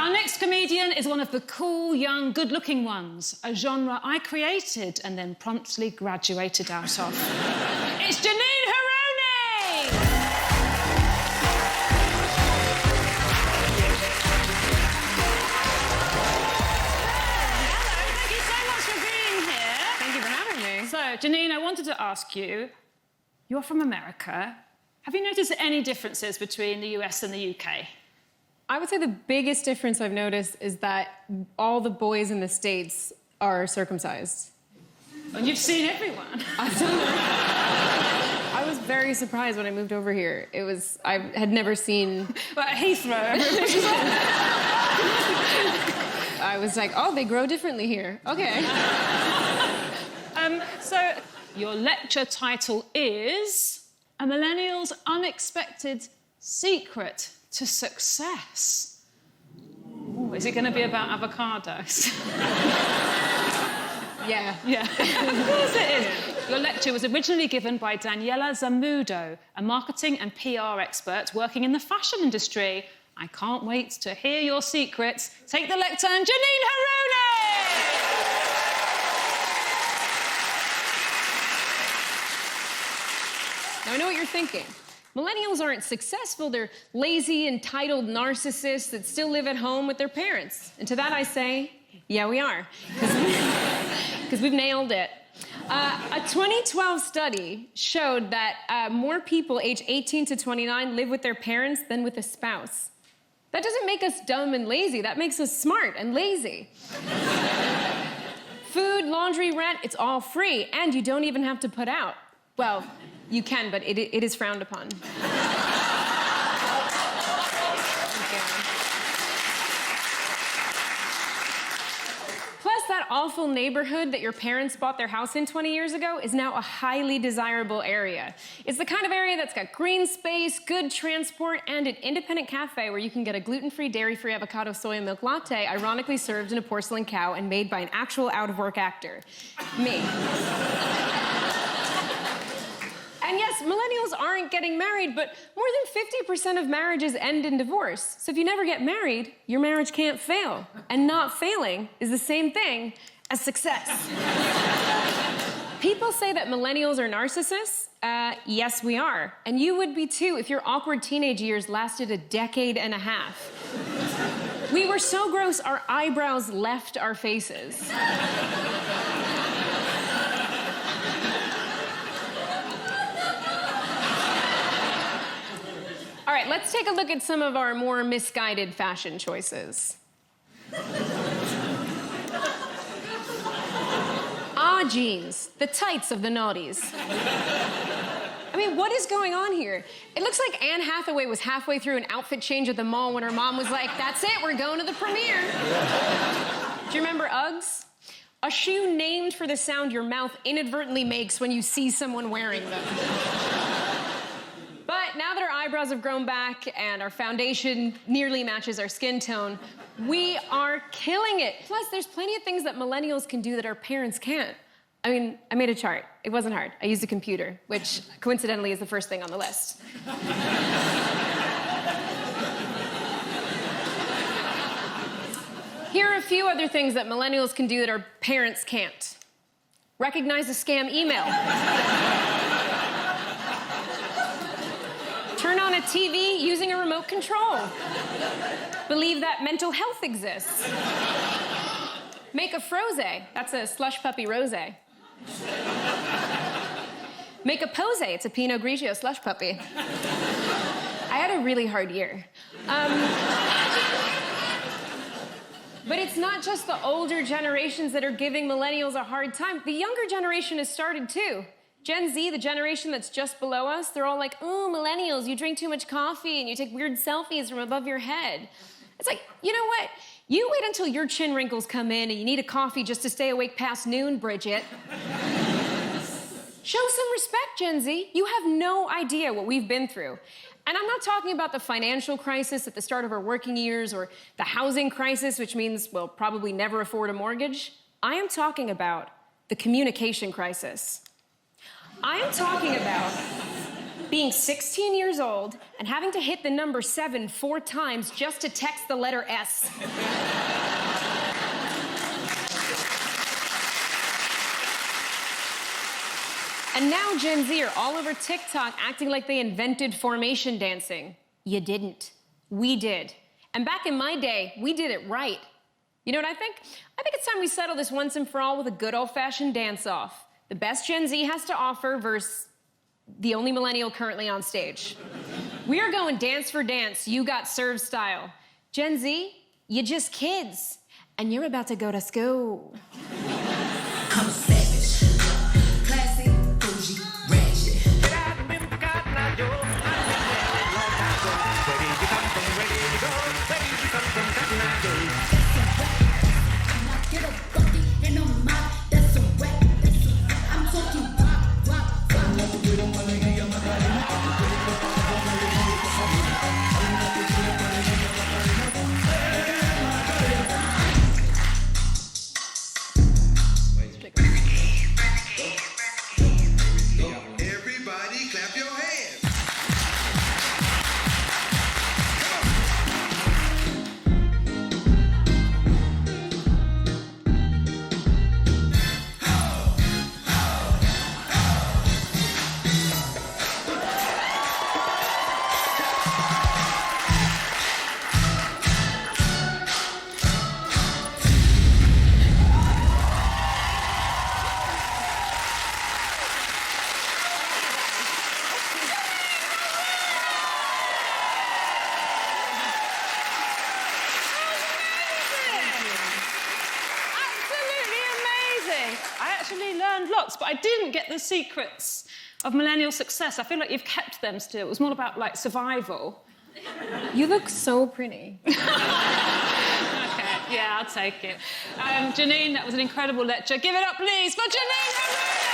Our next comedian is one of the cool, young, good-looking ones, a genre I created and then promptly graduated out of. It's Janine Harouni! Hello, thank you so much for being here. Thank you for having me. So, Janine, I wanted to ask you, you're from America. Have you noticed any differences between the US and the UK? I would say the biggest difference I've noticed is that all the boys in the States are circumcised. And you've seen everyone. I was very surprised when I moved over here. I had never seen... Well, at Heathrow. I was like, oh, they grow differently here. Okay. So, your lecture title is A Millennial's Unexpected Secret to Success. Ooh, is it going to be about avocados? Yeah. Yeah. Of course it is. Your lecture was originally given by Daniela Zamudo, a marketing and PR expert working in the fashion industry. I can't wait to hear your secrets. Take the lectern, Janine Harouni! Now, I know what you're thinking. Millennials aren't successful. They're lazy, entitled narcissists that still live at home with their parents. And to that I say, yeah, we are. Because we've nailed it. A 2012 study showed that more people aged 18 to 29 live with their parents than with a spouse. That doesn't make us dumb and lazy. That makes us smart and lazy. Food, laundry, rent, it's all free. And you don't even have to put out. Well, you can, but it is frowned upon. Plus, that awful neighborhood that your parents bought their house in 20 years ago is now a highly desirable area. It's the kind of area that's got green space, good transport, and an independent cafe where you can get a gluten-free, dairy-free avocado soy milk latte, ironically served in a porcelain cow and made by an actual out-of-work actor. Me. And yes, millennials aren't getting married, but more than 50% of marriages end in divorce. So if you never get married, your marriage can't fail. And not failing is the same thing as success. People say that millennials are narcissists. Yes, we are. And you would be too if your awkward teenage years lasted a decade and a half. We were so gross, our eyebrows left our faces. All right, let's take a look at some of our more misguided fashion choices. Jeans, the tights of the naughties. I mean, what is going on here? It looks like Anne Hathaway was halfway through an outfit change at the mall when her mom was like, that's it, we're going to the premiere. Do you remember Uggs? A shoe named for the sound your mouth inadvertently makes when you see someone wearing them. But now that our eyebrows have grown back and our foundation nearly matches our skin tone, we are killing it. Plus, there's plenty of things that millennials can do that our parents can't. I mean, I made a chart. It wasn't hard. I used a computer, which coincidentally is the first thing on the list. Here are a few other things that millennials can do that our parents can't. Recognize a scam email. Turn on a TV using a remote control. Believe that mental health exists. Make a frosé. That's a slush puppy rosé. Make a posé. It's a Pinot Grigio slush puppy. I had a really hard year. But it's not just the older generations that are giving millennials a hard time. The younger generation has started too. Gen Z, the generation that's just below us, they're all like, ooh, millennials, you drink too much coffee and you take weird selfies from above your head. It's like, you know what? You wait until your chin wrinkles come in and you need a coffee just to stay awake past noon, Bridget. Show some respect, Gen Z. You have no idea what we've been through. And I'm not talking about the financial crisis at the start of our working years or the housing crisis, which means we'll probably never afford a mortgage. I am talking about the communication crisis. I am talking about being 16 years old and having to hit the number 7 4 times just to text the letter S. And now Gen Z are all over TikTok acting like they invented formation dancing. You didn't. We did. And back in my day, we did it right. You know what I think? I think it's time we settle this once and for all with a good old-fashioned dance-off. The best Gen Z has to offer versus the only millennial currently on stage. We are going dance for dance, you got served style. Gen Z, you just kids, and you're about to go to school. I'm savage, classy, bougie, ratchet. Get out and win the God, now you're where did you come from? Where did you go? Where did you come from? Cotton Eye Joe. Get a bucket and a mop. That's a rap. I'm talking rock, rock, rock. Everybody clap your hands. I actually learned lots, but I didn't get the secrets of millennial success. I feel like you've kept them still. It was more about, like, survival. You look so pretty. Okay, yeah, I'll take it. Janine, that was an incredible lecture. Give it up, please, for Janine Harouni!